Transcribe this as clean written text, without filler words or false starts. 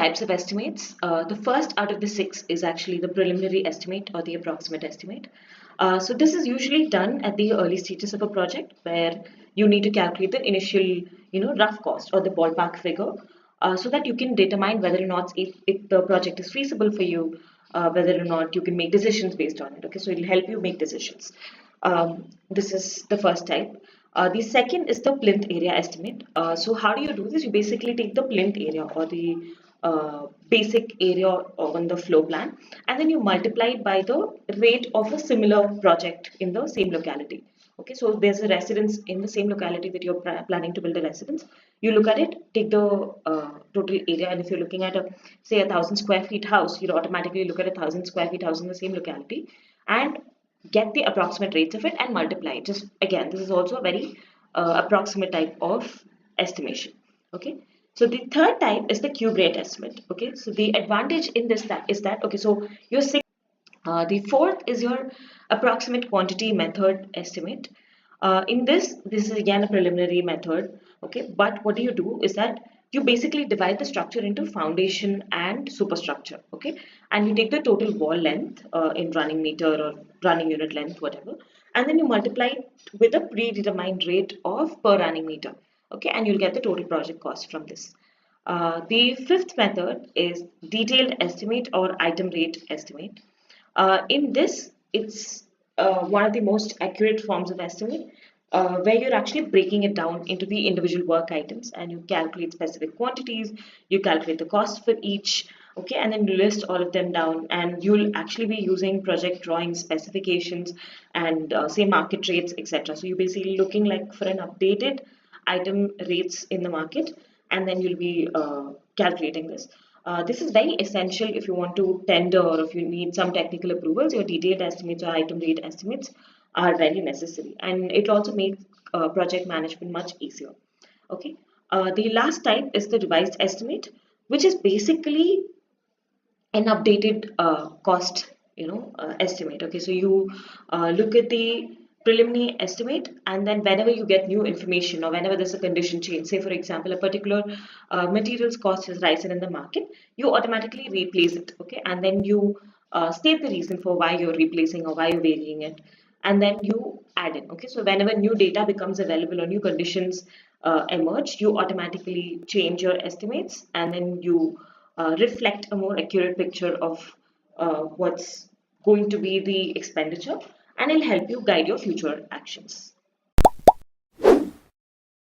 Types of estimates. The first out of the six is actually the preliminary estimate or the approximate estimate. So this is usually done at the early stages of a project where you need to calculate the initial, rough cost or the ballpark figure, so that you can determine whether or not if the project is feasible for you, whether or not you can make decisions based on it. Okay, so it'll help you make decisions. This is the first type. The second is the plinth area estimate. So how do you do this? You basically take the plinth area or the basic area on the floor plan, and then you multiply it by the rate of a similar project in the same locality. Okay, so there's a residence in the same locality that you're planning to build a residence. You look at it, take the total area, and if you're looking at say 1,000 square feet house, you'll automatically look at 1,000 square feet house in the same locality and get the approximate rates of it and multiply it. Just again, this is also a very approximate type of estimation. Okay, so the third type is the cube rate estimate. Okay, so the advantage in this is that okay, so your the fourth is your approximate quantity method estimate. In this is again a preliminary method. Okay, but what do is that you basically divide the structure into foundation and superstructure. Okay, and you take the total wall length in running meter or running unit length, whatever, and then you multiply it with a predetermined rate of per running meter. Okay, and you'll get the total project cost from this. The fifth method is detailed estimate or item rate estimate. In this, it's one of the most accurate forms of estimate, where you're actually breaking it down into the individual work items and you calculate specific quantities, you calculate the cost for each, okay, and then you list all of them down, and you'll actually be using project drawing specifications and say market rates, etc. So you're basically looking like for an updated item rates in the market, and then you'll be calculating this. This is very essential if you want to tender or if you need some technical approvals. Your detailed estimates or item rate estimates are very necessary, and it also makes project management much easier. Okay. The last type is the revised estimate, which is basically an updated cost, estimate. Okay, so you look at the preliminary estimate, and then whenever you get new information or whenever there's a condition change, say for example a particular materials cost has risen in the market, you automatically replace it. Okay, and then you state the reason for why you're replacing or why you're varying it, and then you add in. Okay, so whenever new data becomes available or new conditions emerge, you automatically change your estimates, and then you reflect a more accurate picture of what's going to be the expenditure, and it'll help you guide your future actions.